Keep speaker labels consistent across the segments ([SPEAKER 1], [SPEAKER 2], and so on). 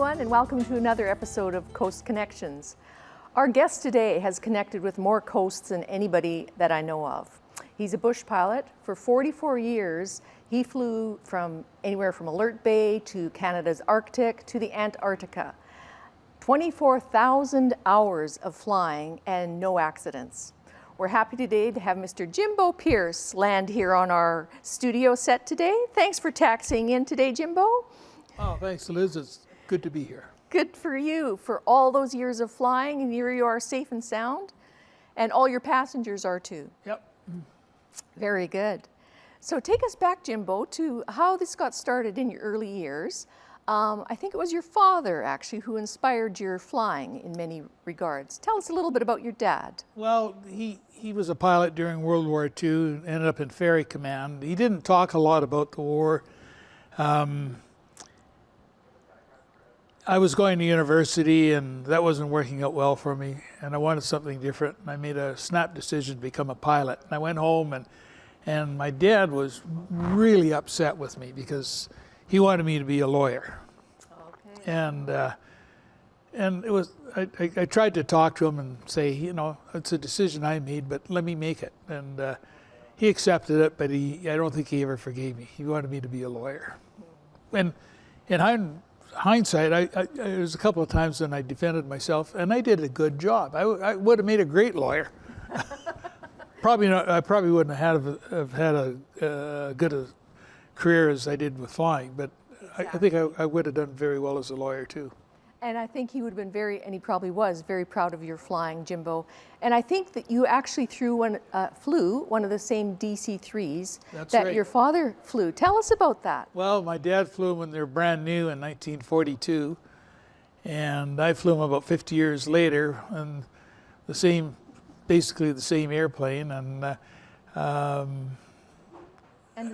[SPEAKER 1] everyone, and welcome to another episode of Coast Connections. Our guest today has connected with more coasts than anybody that I know of. He's a bush pilot. For 44 years, he flew from anywhere from Alert Bay to Canada's Arctic to the Antarctica. 24,000 hours of flying and no accidents. We're happy today to have Mr. Jimbo Pearce land here on our studio set today. Thanks for taxiing in today, Jimbo.
[SPEAKER 2] Oh, thanks, Liz. It's good to be here.
[SPEAKER 1] Good for you, for all those years of flying, and here you are safe and sound, and all your passengers are too.
[SPEAKER 2] Yep.
[SPEAKER 1] Very good. So take us back, Jimbo, to how this got started in your early years. I think it was your father, actually, who inspired your flying in many regards. Tell us a little bit about your dad.
[SPEAKER 2] Well, he was a pilot during World War II, ended up in Ferry Command. He didn't talk a lot about the war. I was going to university, and that wasn't working out well for me, and I wanted something different. And I made a snap decision to become a pilot. And I went home, and my dad was really upset with me because he wanted me to be a lawyer. Okay. And it was I tried to talk to him and say, you know, it's a decision I made, but let me make it. And he accepted it, but I don't think he ever forgave me. He wanted me to be a lawyer. And in hindsight, there was a couple of times when I defended myself, and I did a good job. I would have made a great lawyer. Probably not. I probably wouldn't have had a good a career as I did with flying, but exactly. I think I would have done very well as a lawyer too.
[SPEAKER 1] And I think he would have been and he probably was very proud of your flying, Jimbo. And I think that you actually flew one of the same DC-3s that right. Your father flew. Tell us about that.
[SPEAKER 2] Well, my dad flew them when they were brand new in 1942, and I flew them about 50 years later, and basically the same airplane, and
[SPEAKER 1] the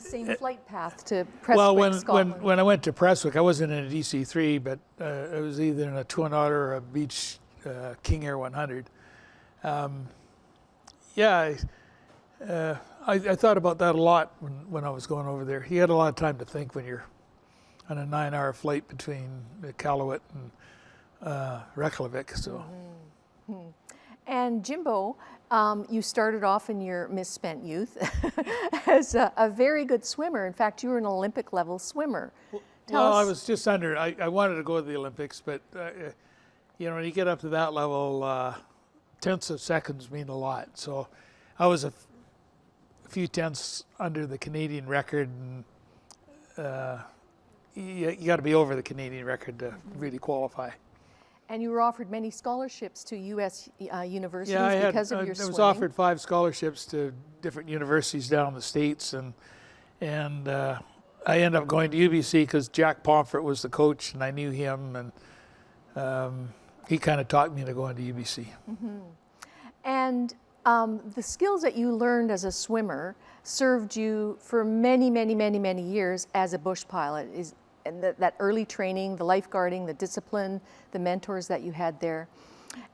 [SPEAKER 1] same flight path to Prestwick,
[SPEAKER 2] well,
[SPEAKER 1] Scotland.
[SPEAKER 2] when I went to Prestwick, I wasn't in a DC-3, but I was either in a Twin Otter or a Beech King Air 100. I thought about that a lot when I was going over there. You had a lot of time to think when you're on a 9-hour flight between Iqaluit and Reykjavik. So.
[SPEAKER 1] Mm-hmm. And Jimbo, you started off in your misspent youth as a very good swimmer. In fact, you were an Olympic level swimmer.
[SPEAKER 2] Well, I was just under. I wanted to go to the Olympics, but when you get up to that level, tenths of seconds mean a lot. So I was a few tenths under the Canadian record, and you got to be over the Canadian record to really qualify. And
[SPEAKER 1] you were offered many scholarships to U.S. universities because of your swimming.
[SPEAKER 2] I was offered 5 scholarships to different universities down in the States, and I ended up going to UBC because Jack Pomfret was the coach, and I knew him, and he kind of taught me to go into UBC.
[SPEAKER 1] Mm-hmm. And the skills that you learned as a swimmer served you for many, many, many, many years as a bush pilot. And that early training, the lifeguarding, the discipline, the mentors that you had there.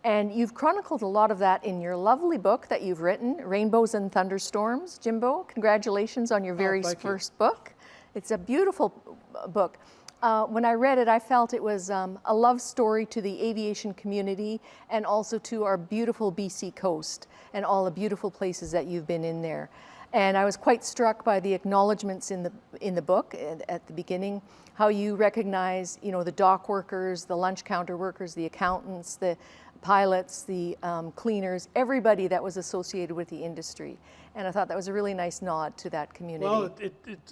[SPEAKER 1] And you've chronicled a lot of that in your lovely book that you've written, Rainbows and Thunderstorms. Jimbo, congratulations on your very first book. It's a beautiful book. When I read it, I felt it was a love story to the aviation community and also to our beautiful BC coast and all the beautiful places that you've been in there. And I was quite struck by the acknowledgments in the book at the beginning, how you recognize, the dock workers, the lunch counter workers, the accountants, the pilots, the cleaners, everybody that was associated with the industry. And I thought that was a really nice nod to that community.
[SPEAKER 2] Well,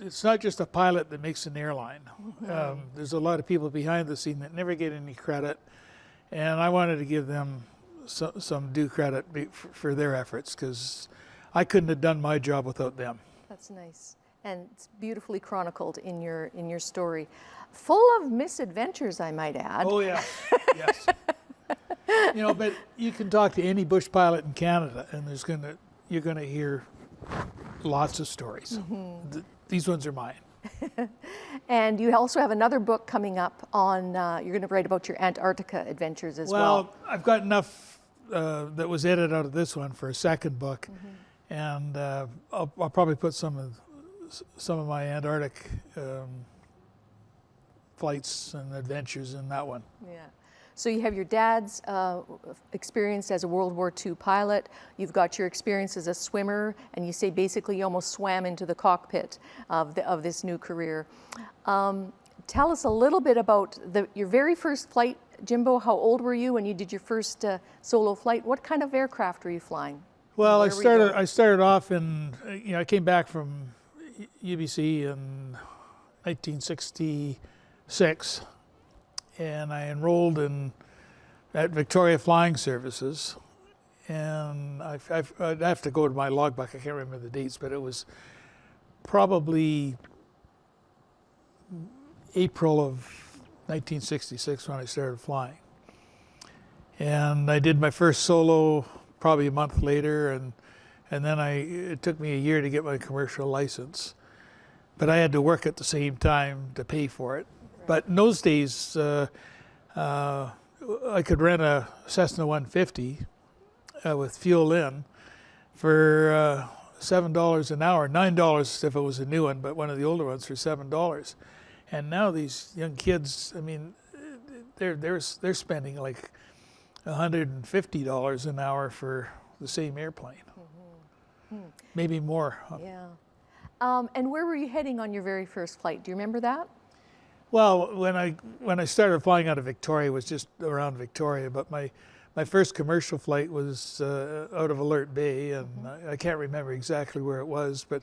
[SPEAKER 2] it's not just a pilot that makes an airline. Mm-hmm. There's a lot of people behind the scene that never get any credit, and I wanted to give them some due credit for their efforts, because I couldn't have done my job without them.
[SPEAKER 1] That's nice. And it's beautifully chronicled in your story. Full of misadventures, I might add.
[SPEAKER 2] Oh, yeah. Yes. But you can talk to any bush pilot in Canada, and you're going to hear lots of stories. Mm-hmm. These ones are mine.
[SPEAKER 1] And you also have another book coming up on, you're going to write about your Antarctica adventures as well.
[SPEAKER 2] Well, I've got enough that was edited out of this one for a second book. Mm-hmm. And I'll probably put some of my Antarctic flights and adventures in that one.
[SPEAKER 1] Yeah. So you have your dad's experience as a World War II pilot. You've got your experience as a swimmer, and you say basically you almost swam into the cockpit of this new career. Tell us a little bit about your very first flight, Jimbo. How old were you when you did your first solo flight? What kind of aircraft were you flying?
[SPEAKER 2] Well, I started off in, I came back from UBC in 1966, and I enrolled at Victoria Flying Services, and I'd have to go to my logbook. I can't remember the dates, but it was probably April of 1966 when I started flying. And I did my first solo probably a month later, and then it took me a year to get my commercial license. But I had to work at the same time to pay for it. But in those days, I could rent a Cessna 150 with fuel in for $7 an hour, $9 if it was a new one, but one of the older ones for $7. And now these young kids, I mean, they're spending like $150 an hour for the same airplane, maybe more.
[SPEAKER 1] Yeah. And where were you heading on your very first flight? Do you remember that?
[SPEAKER 2] Well, when I started flying out of Victoria, it was just around Victoria, but my first commercial flight was out of Alert Bay, and I can't remember exactly where it was, but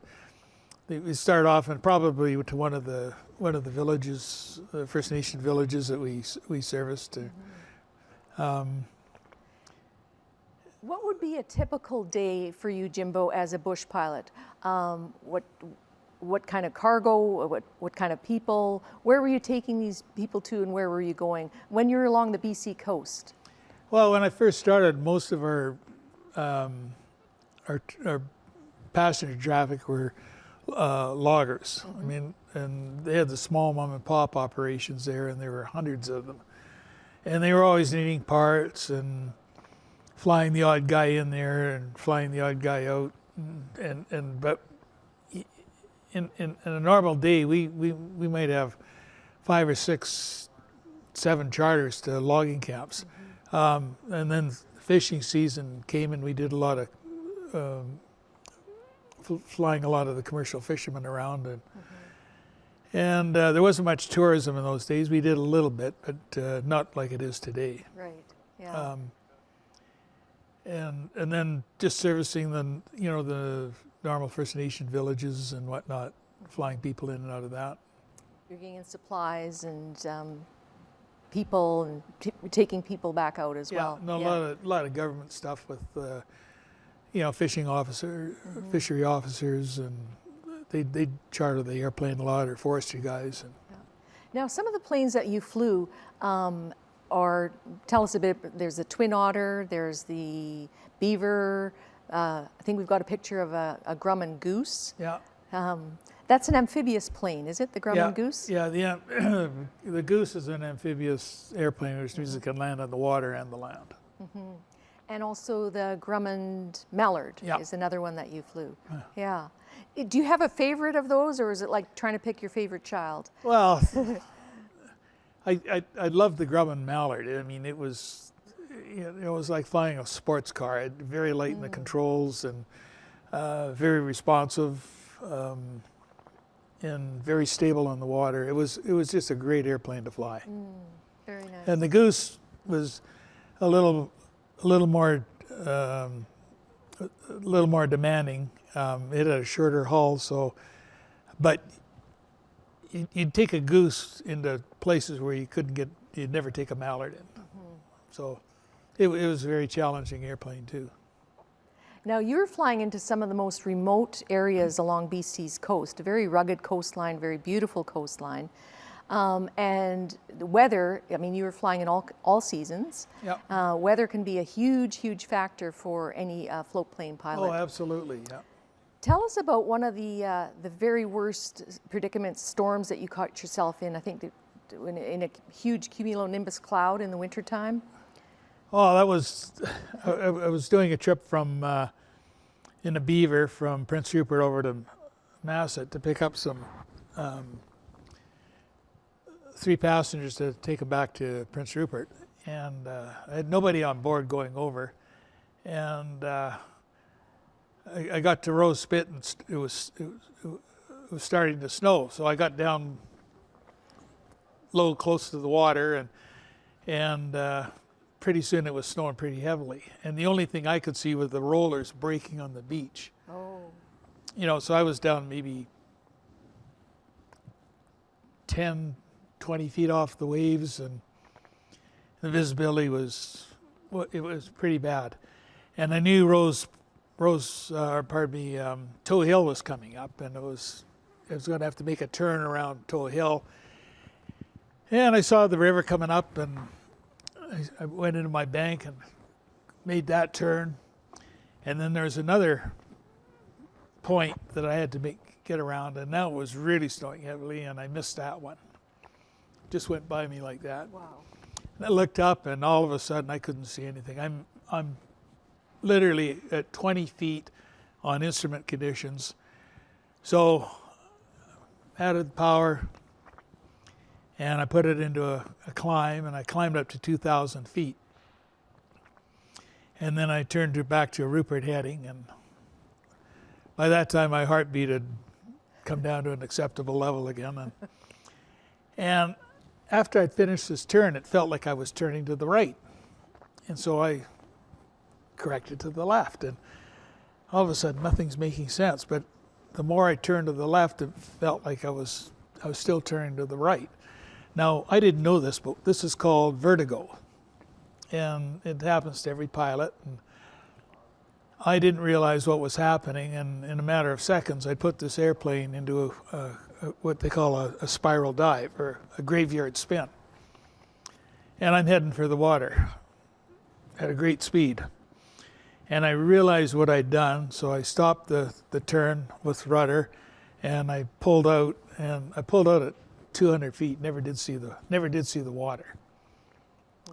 [SPEAKER 2] we started off and probably to one of the villages, First Nation villages that we serviced.
[SPEAKER 1] What would be a typical day for you, Jimbo, as a bush pilot? What kind of cargo? What kind of people? Where were you taking these people to, and where were you going when you were along the BC coast?
[SPEAKER 2] Well, when I first started, most of our passenger traffic were loggers. I mean, and they had the small mom and pop operations there, and there were hundreds of them, and they were always needing parts and flying the odd guy in there and flying the odd guy out, but in a normal day we might have 5 or 6, 7 charters to logging camps, and then fishing season came and we did a lot of flying a lot of the commercial fishermen around, and there wasn't much tourism in those days. We did a little bit, but not like it is today.
[SPEAKER 1] Right. Yeah.
[SPEAKER 2] And then just servicing the normal First Nation villages and whatnot, flying people in and out of that.
[SPEAKER 1] You're getting in supplies and people and taking people back out as well.
[SPEAKER 2] A lot of government stuff with fishery officers, and they charter the airplane a lot, or forestry guys. And
[SPEAKER 1] Now, some of the planes that you flew tell us a bit. There's the Twin Otter, there's the Beaver. I think we've got a picture of a Grumman Goose.
[SPEAKER 2] Yeah.
[SPEAKER 1] That's an amphibious plane, is it, the Grumman Goose?
[SPEAKER 2] Yeah, the Goose is an amphibious airplane, which means it can land on the water and the land.
[SPEAKER 1] And also the Grumman Mallard is another one that you flew. Yeah. Do you have a favorite of those, or is it like trying to pick your favorite child?
[SPEAKER 2] Well, I loved the Grumman Mallard. I mean, it was like flying a sports car. Very light in the controls and very responsive, and very stable on the water. It was just a great airplane to fly.
[SPEAKER 1] Very nice.
[SPEAKER 2] And the Goose was a little more demanding. It had a shorter hull, but you'd take a Goose into places where you'd never take a Mallard in. So it was a very challenging airplane too.
[SPEAKER 1] Now, you're flying into some of the most remote areas along BC's coast, a very rugged coastline, very beautiful coastline. And the weather, I mean, you were flying in all seasons.
[SPEAKER 2] Yep.
[SPEAKER 1] Weather can be a huge, huge factor for any floatplane pilot.
[SPEAKER 2] Oh, absolutely, yeah.
[SPEAKER 1] Tell us about one of the very worst predicaments, storms that you caught yourself in, I think in a huge cumulonimbus cloud in the wintertime.
[SPEAKER 2] Oh, that was, I was doing a trip from, in a Beaver from Prince Rupert over to Masset to pick up some 3 passengers to take them back to Prince Rupert, and I had nobody on board going over, and I got to Rose Spit, and it was starting to snow, so I got down low, close to the water, and pretty soon it was snowing pretty heavily, and the only thing I could see was the rollers breaking on the beach.
[SPEAKER 1] Oh.
[SPEAKER 2] You know, so I was down maybe 10, 20 feet off the waves, and the visibility was, well, it was pretty bad. And I knew Toe Hill was coming up, and I was going to have to make a turn around Toe Hill. And I saw the river coming up, and I went into my bank and made that turn. And then there's another point that I had to get around, and now it was really snowing heavily, and I missed that one. Just went by me like that.
[SPEAKER 1] Wow.
[SPEAKER 2] And I looked up, and all of a sudden I couldn't see anything. I'm literally at 20 feet on instrument conditions. So added power, and I put it into a climb, and I climbed up to 2,000 feet. And then I turned back to a Rupert heading, and by that time my heartbeat had come down to an acceptable level again. And after I'd finished this turn, it felt like I was turning to the right. And so I corrected to the left, and all of a sudden nothing's making sense. But the more I turned to the left, it felt like I was still turning to the right. Now, I didn't know this, but this is called vertigo. And it happens to every pilot. And I didn't realize what was happening, and in a matter of seconds, I put this airplane into what they call a spiral dive, or a graveyard spin. And I'm heading for the water at a great speed. And I realized what I'd done, so I stopped the turn with rudder, and I pulled out, at 200 feet. Never did see the water.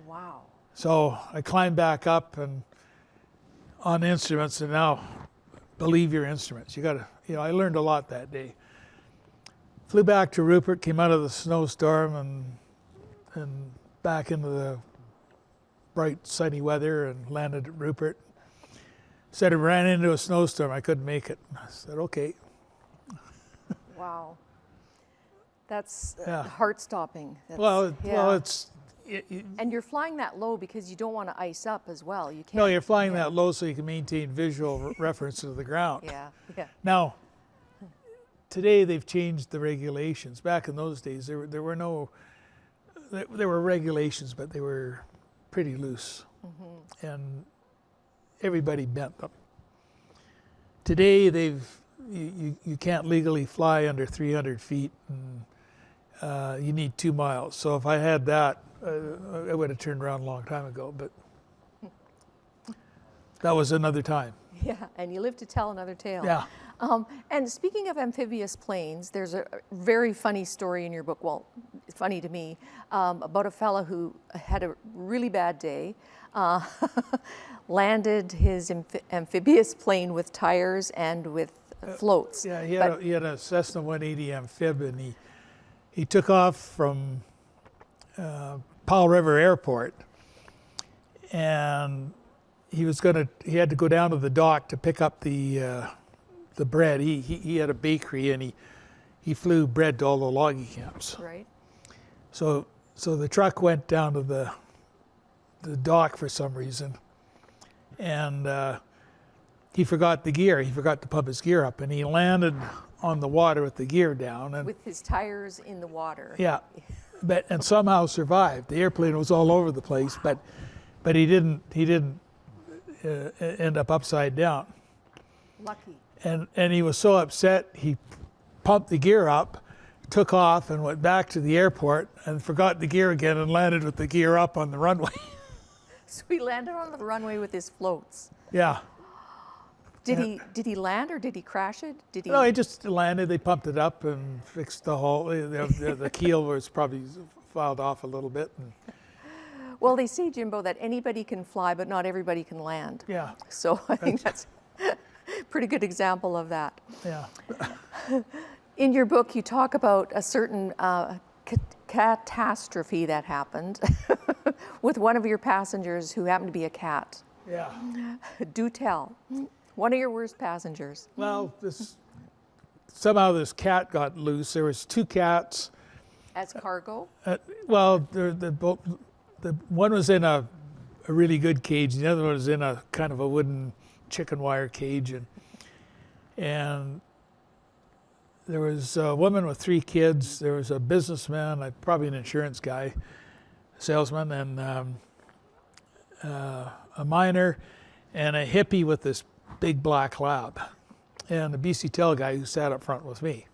[SPEAKER 1] Wow.
[SPEAKER 2] So I climbed back up and on instruments, and now believe your instruments. You gotta, I learned a lot that day. Flew back to Rupert, came out of the snowstorm and back into the bright sunny weather, and landed at Rupert. Said I ran into a snowstorm, I couldn't make it. I said, okay.
[SPEAKER 1] Wow. That's
[SPEAKER 2] Yeah.
[SPEAKER 1] heart-stopping.
[SPEAKER 2] Well,
[SPEAKER 1] yeah.
[SPEAKER 2] it's...
[SPEAKER 1] And you're flying that low because you don't want to ice up as well. You can't.
[SPEAKER 2] No, you're flying that low so you can maintain visual reference to the ground.
[SPEAKER 1] Yeah, yeah.
[SPEAKER 2] Now, today they've changed the regulations. Back in those days, there were regulations, but they were pretty loose, and everybody bent them. Today, you can't legally fly under 300 feet, and you need 2 miles. So if I had that, I would have turned around a long time ago, but that was another time.
[SPEAKER 1] Yeah, and you live to tell another tale.
[SPEAKER 2] Yeah.
[SPEAKER 1] And speaking of amphibious planes, there's a very funny story in your book, well, funny to me, about a fella who had a really bad day, landed his amphibious plane with tires and with floats.
[SPEAKER 2] Yeah, he had a Cessna 180 amphib, and he took off from Powell River Airport, and he had to go down to the dock to pick up the bread. He had a bakery, and he flew bread to all the logging camps.
[SPEAKER 1] Right.
[SPEAKER 2] So the truck went down to the dock for some reason, and he forgot the gear. He forgot to pump his gear up, and he landed on the water with the gear down, and
[SPEAKER 1] with his tires in the water.
[SPEAKER 2] Yeah, and somehow survived. The airplane was all over the place, but he didn't end up upside down.
[SPEAKER 1] Lucky.
[SPEAKER 2] And he was so upset, he pumped the gear up, took off, and went back to the airport, and forgot the gear again, and landed with the gear up on the runway.
[SPEAKER 1] So he landed on the runway with his floats.
[SPEAKER 2] Yeah.
[SPEAKER 1] Did he land, or did he crash it?
[SPEAKER 2] No, he just landed. They pumped it up and fixed the hull. The keel was probably filed off a little bit.
[SPEAKER 1] Well, they say, Jimbo, that anybody can fly, but not everybody can land.
[SPEAKER 2] Yeah.
[SPEAKER 1] So I think that's a pretty good example of that.
[SPEAKER 2] Yeah.
[SPEAKER 1] In your book, you talk about a certain catastrophe that happened with one of your passengers who happened to be a cat.
[SPEAKER 2] Yeah.
[SPEAKER 1] Do tell. One of your worst passengers.
[SPEAKER 2] Well, somehow this cat got loose. There was two cats.
[SPEAKER 1] As cargo?
[SPEAKER 2] Well, the one was in a really good cage. The other one was in a kind of a wooden chicken wire cage, and there was a woman with 3 kids. There was a businessman, probably an insurance guy, salesman, and a miner, and a hippie with this big black lab, and a BC Tel guy who sat up front with me.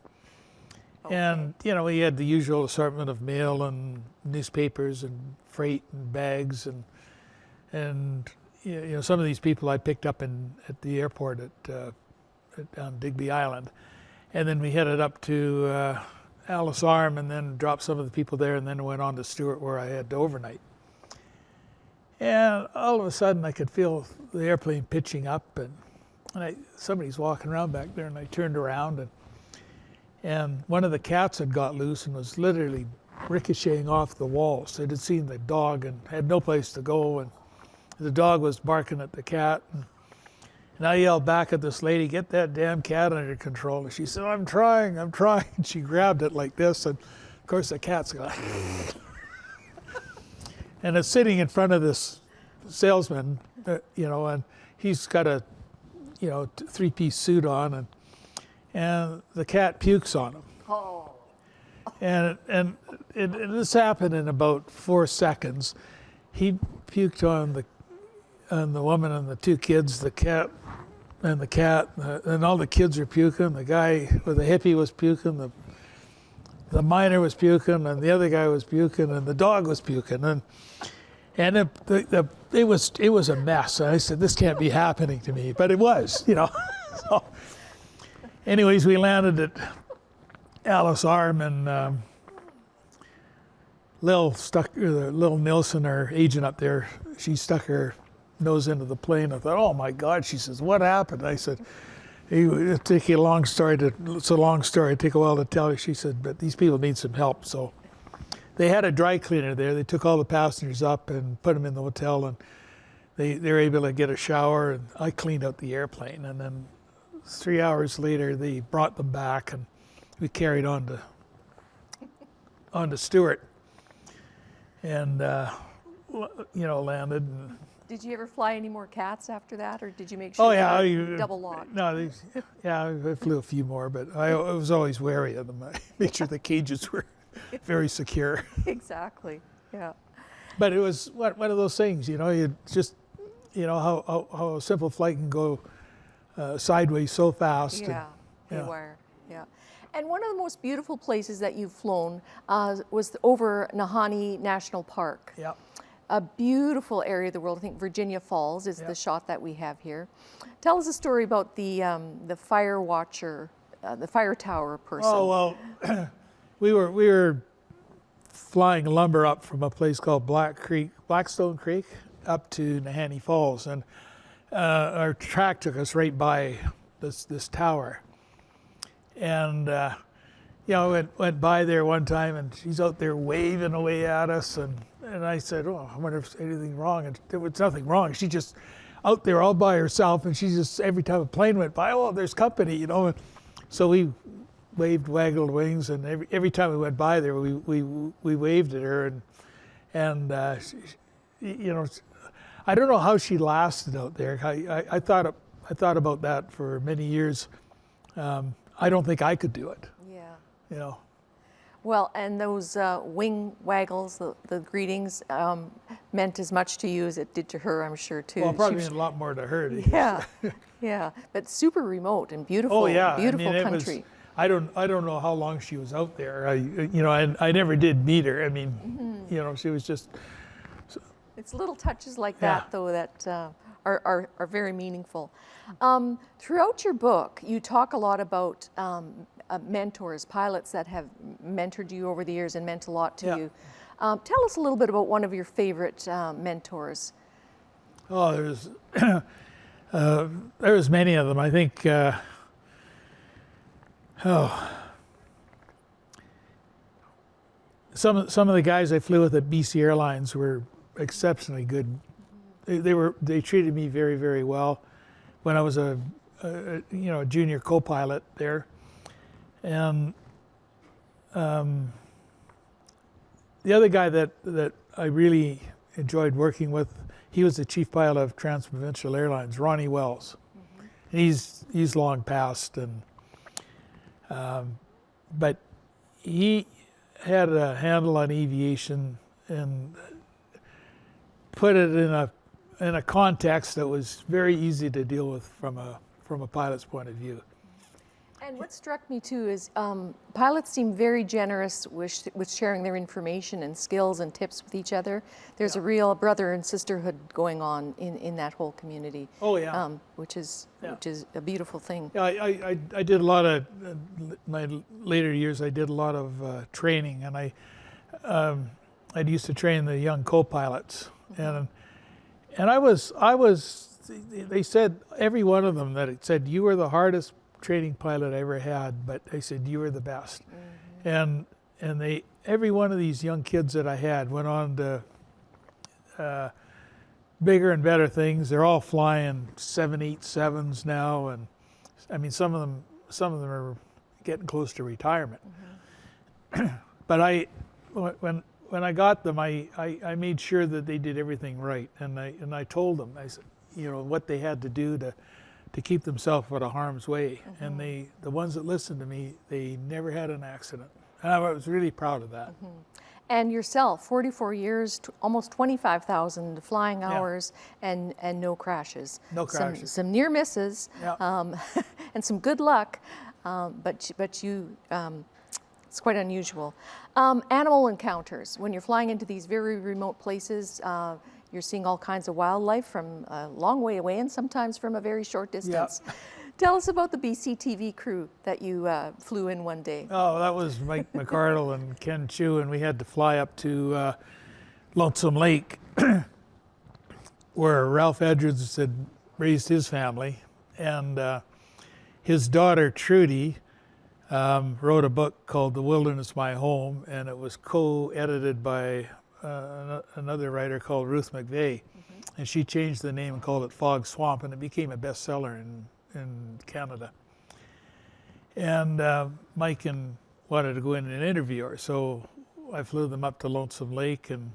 [SPEAKER 2] Okay. And he had the usual assortment of mail and newspapers and freight and bags, and some of these people I picked up at the airport on Digby Island. And then we headed up to Alice Arm and then dropped some of the people there and then went on to Stewart where I had to overnight. And all of a sudden I could feel the airplane pitching up and somebody's walking around back there, and I turned around and one of the cats had got loose and was literally ricocheting off the walls. It had seen the dog and had no place to go, and the dog was barking at the cat. And I yelled back at this lady, "Get that damn cat under control." And she said, I'm trying. And she grabbed it like this, and of course the cat's going, and it's sitting in front of this salesman, and he's got a, 3-piece suit on, and the cat pukes on him.
[SPEAKER 1] Oh.
[SPEAKER 2] And this happened in about 4 seconds. He puked on the woman and the 2 kids, the cat, and all the kids are puking. The guy with the hippie was puking, the miner was puking, and the other guy was puking, and the dog was puking, and it was a mess. And I said, this can't be happening to me, but it was, So, anyways, we landed at Alice Arm, and Lil Nilsson, our agent up there, she stuck her nose into the plane. I thought, oh my God. She says, what happened? I said, it'll take a long story. It's a long story. It'll take a while to tell you. She said, but these people need some help. So they had a dry cleaner there. They took all the passengers up and put them in the hotel, and they were able to get a shower, and I cleaned out the airplane. And then 3 hours later, they brought them back, and we carried on to Stewart, and landed. And,
[SPEAKER 1] did you ever fly any more cats after that, or did you make sure double locked?
[SPEAKER 2] No, I flew a few more, but I was always wary of them. I made sure the cages were very secure.
[SPEAKER 1] Exactly, yeah.
[SPEAKER 2] But it was one of those things, you just, how a simple flight can go sideways so fast.
[SPEAKER 1] Yeah, haywire, yeah. And one of the most beautiful places that you've flown was over Nahanni National Park.
[SPEAKER 2] Yeah.
[SPEAKER 1] A beautiful area of the world. I think Virginia Falls is the shot that we have here. Tell us a story about the fire watcher, the fire tower person.
[SPEAKER 2] Oh well, we were flying lumber up from a place called Blackstone Creek, up to Nahanni Falls, and our track took us right by this tower, and went by there one time, and she's out there waving away at us, and I said, oh, I wonder if there's anything wrong, and there was nothing wrong. She's just out there all by herself, and she just, every time a plane went by, oh, there's company, and so we waggled wings, and every time we went by there, we waved at her, and I don't know how she lasted out there. I thought about that for many years. I don't think I could do it.
[SPEAKER 1] Yeah. Well, and those wing waggles, the greetings, meant as much to you as it did to her, I'm sure, too.
[SPEAKER 2] Well, probably meant a lot more to her.
[SPEAKER 1] Yeah, yeah, but super remote and beautiful.
[SPEAKER 2] Oh yeah,
[SPEAKER 1] beautiful country.
[SPEAKER 2] I don't know how long she was out there. I never did meet her. I mean, she was just.
[SPEAKER 1] It's little touches like that, though, that are very meaningful. Throughout your book, you talk a lot about mentors, pilots that have mentored you over the years and meant a lot to you. Tell us a little bit about one of your favorite mentors.
[SPEAKER 2] Oh, there was many of them. I think. some of the guys I flew with at BC Airlines were exceptionally good. They treated me very, very well when I was a junior co-pilot there, and the other guy that I really enjoyed working with, he was the chief pilot of Transprovincial Airlines, Ronnie Wells. And he's long passed, and but he had a handle on aviation and put it in a context that was very easy to deal with from a pilot's point of view.
[SPEAKER 1] And what struck me too is pilots seem very generous with sharing their information and skills and tips with each other. There's a real brother and sisterhood going on in that whole community.
[SPEAKER 2] Oh yeah,
[SPEAKER 1] which is a beautiful thing.
[SPEAKER 2] Yeah, I did a lot of my later years. I did a lot of training, and I used to train the young co-pilots, and I was. They said, every one of them, that it said, you were the hardest training pilot I ever had, but they said you were the best. And every one of these young kids that I had went on to bigger and better things. They're all flying 787s now, and I mean some of them are getting close to retirement. But when I got them, I made sure that they did everything right, and I told them, I said, what they had to do to keep themselves out of harm's way. And the ones that listened to me, they never had an accident. And I was really proud of that.
[SPEAKER 1] And yourself, 44 years, almost 25,000 flying hours, and no crashes.
[SPEAKER 2] No crashes.
[SPEAKER 1] Some near misses, and some good luck, but you, it's quite unusual. Animal encounters, when you're flying into these very remote places, you're seeing all kinds of wildlife from a long way away and sometimes from a very short distance. Tell us about the BCTV crew that you flew in one day.
[SPEAKER 2] Oh, that was Mike McArdle and Ken Chu, and we had to fly up to Lonesome Lake, where Ralph Edwards had raised his family, and his daughter Trudy wrote a book called The Wilderness My Home, and it was co-edited by another writer called Ruth McVeigh, and she changed the name and called it Fog Swamp, and it became a bestseller in Canada. And Mike wanted to go in and interview her, so I flew them up to Lonesome Lake, and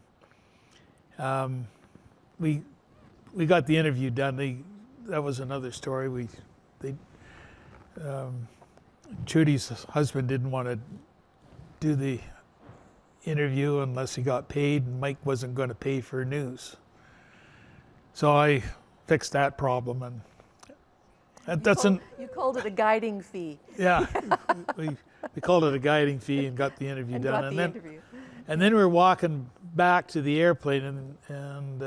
[SPEAKER 2] we got the interview done. That was another story. Trudy's husband didn't want to do the interview unless he got paid, and Mike wasn't going to pay for news. So I fixed that problem, and
[SPEAKER 1] you called it a guiding fee.
[SPEAKER 2] Yeah, we called it a guiding fee and got the interview done. And then we were walking back to the airplane, and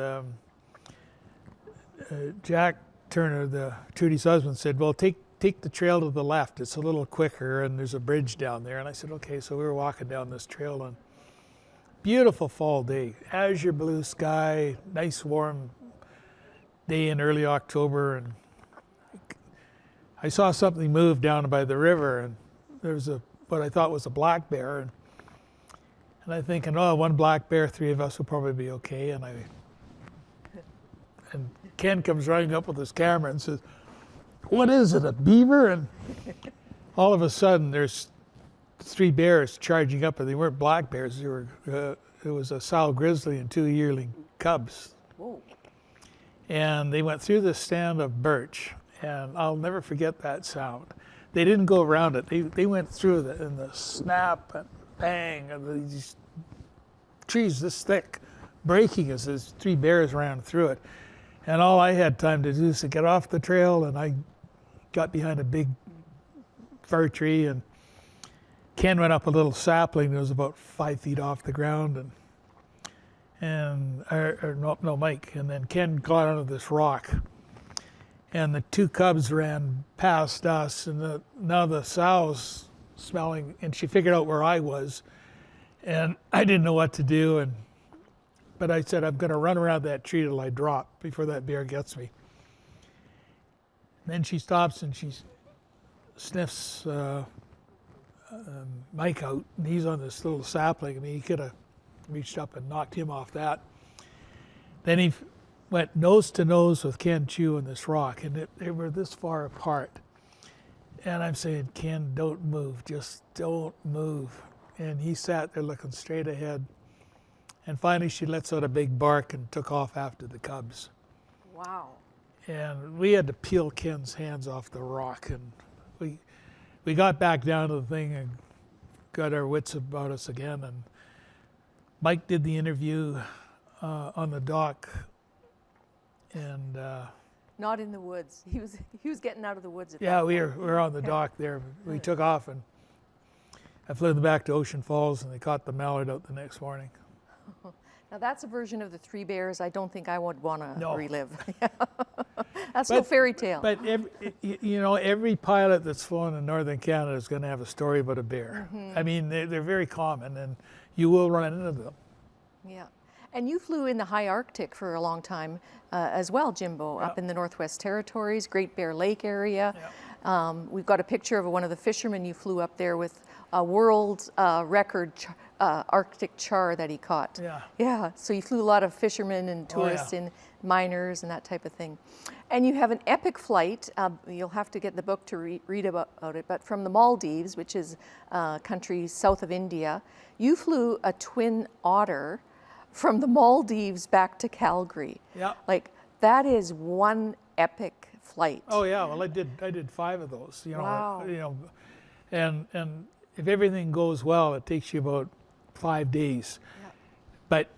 [SPEAKER 2] Jack Turner, Trudy's husband, said, "Well, take the trail to the left. It's a little quicker, and there's a bridge down there." And I said, "Okay." So we were walking down this trail, and beautiful fall day, azure blue sky, nice warm day in early October, and I saw something move down by the river, and there was what I thought was a black bear, and I'm thinking, oh, one black bear, three of us will probably be okay. And Ken comes running up with his camera and says, "What is it, a beaver?" And all of a sudden, there's three bears charging up, and they weren't black bears. They were. It was a sow grizzly and two yearling cubs.
[SPEAKER 1] Whoa.
[SPEAKER 2] And they went through the stand of birch, and I'll never forget that sound. They didn't go around it. They went through it, and the snap and bang, and these trees this thick, breaking as these three bears ran through it. And all I had time to do is to get off the trail, and I got behind a big fir tree, and Ken went up a little sapling that was about 5 feet off the ground, Mike, and then Ken got onto this rock, and the two cubs ran past us, and now the sow's smelling, and she figured out where I was, and I didn't know what to do, but I said, I'm going to run around that tree till I drop before that bear gets me. And then she stops and she sniffs Mike out, and he's on this little sapling. I mean, he could have reached up and knocked him off that. Then he went nose to nose with Ken Chu on this rock, and they were this far apart. And I'm saying, Ken, don't move, just don't move. And he sat there looking straight ahead. And finally, she lets out a big bark and took off after the cubs.
[SPEAKER 1] Wow.
[SPEAKER 2] And we had to peel Ken's hands off the rock, and we got back down to the thing and got our wits about us again. And Mike did the interview on the dock, and
[SPEAKER 1] Not in the woods. He was getting out of the woods. At
[SPEAKER 2] yeah,
[SPEAKER 1] that
[SPEAKER 2] we
[SPEAKER 1] point.
[SPEAKER 2] were on the dock there. We took off, and I flew them back to Ocean Falls, and they caught the mallard out the next morning.
[SPEAKER 1] Now that's a version of the Three Bears I don't think I would want to
[SPEAKER 2] No.
[SPEAKER 1] relive. That's no fairy tale.
[SPEAKER 2] But every pilot that's flown in northern Canada is going to have a story about a bear. I mean, they're very common, and you will run into them.
[SPEAKER 1] Yeah. And you flew in the high Arctic for a long time as well, Jimbo, up in the Northwest Territories, Great Bear Lake area. We've got a picture of one of the fishermen you flew up there with a world record Arctic char that he caught. Yeah, so you flew a lot of fishermen and tourists in, miners and that type of thing. And you have an epic flight, you'll have to get the book to read about it, but from the Maldives, which is a country south of India, you flew a twin otter from the Maldives back to Calgary.
[SPEAKER 2] Yeah.
[SPEAKER 1] Like, that is one epic flight.
[SPEAKER 2] Oh yeah, well I did 5 of those.
[SPEAKER 1] Wow.
[SPEAKER 2] And if everything goes well, it takes you about 5 days. But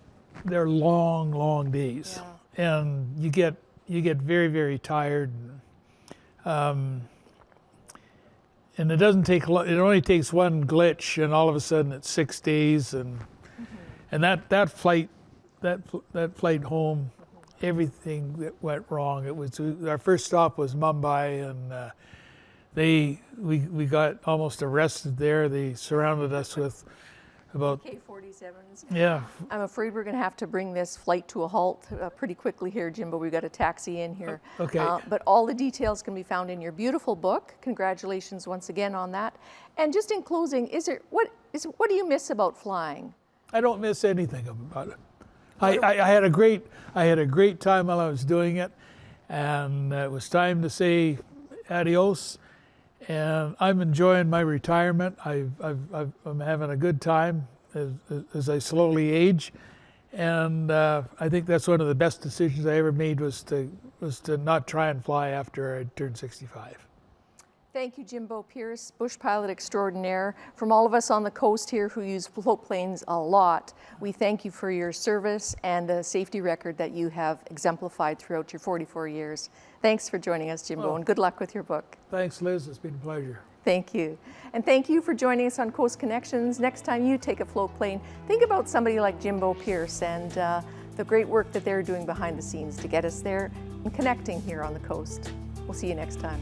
[SPEAKER 2] they're long days, and you get very, very tired. And it doesn't take it only takes one glitch, and all of a sudden it's 6 days, and that flight home, everything that went wrong. It was our first stop was Mumbai, and we got almost arrested there. They surrounded us with about
[SPEAKER 1] K-47s.
[SPEAKER 2] Yeah.
[SPEAKER 1] I'm afraid we're going to have to bring this flight to a halt pretty quickly here, Jimbo. We've got a taxi in here.
[SPEAKER 2] Okay.
[SPEAKER 1] But all the details can be found in your beautiful book. Congratulations once again on that. And just in closing, what do you miss about flying?
[SPEAKER 2] I don't miss anything about it. I had a great time while I was doing it, and it was time to say adios. And I'm enjoying my retirement. I'm having a good time as I slowly age, and I think that's one of the best decisions I ever made was to not try and fly after I turned 65.
[SPEAKER 1] Thank you, Jimbo Pearce, bush pilot extraordinaire. From all of us on the coast here who use float planes a lot, we thank you for your service and the safety record that you have exemplified throughout your 44 years. Thanks for joining us, Jimbo, and good luck with your book.
[SPEAKER 2] Thanks, Liz. It's been a pleasure.
[SPEAKER 1] Thank you. And thank you for joining us on Coast Connections. Next time you take a float plane, think about somebody like Jimbo Pearce and the great work that they're doing behind the scenes to get us there and connecting here on the coast. We'll see you next time.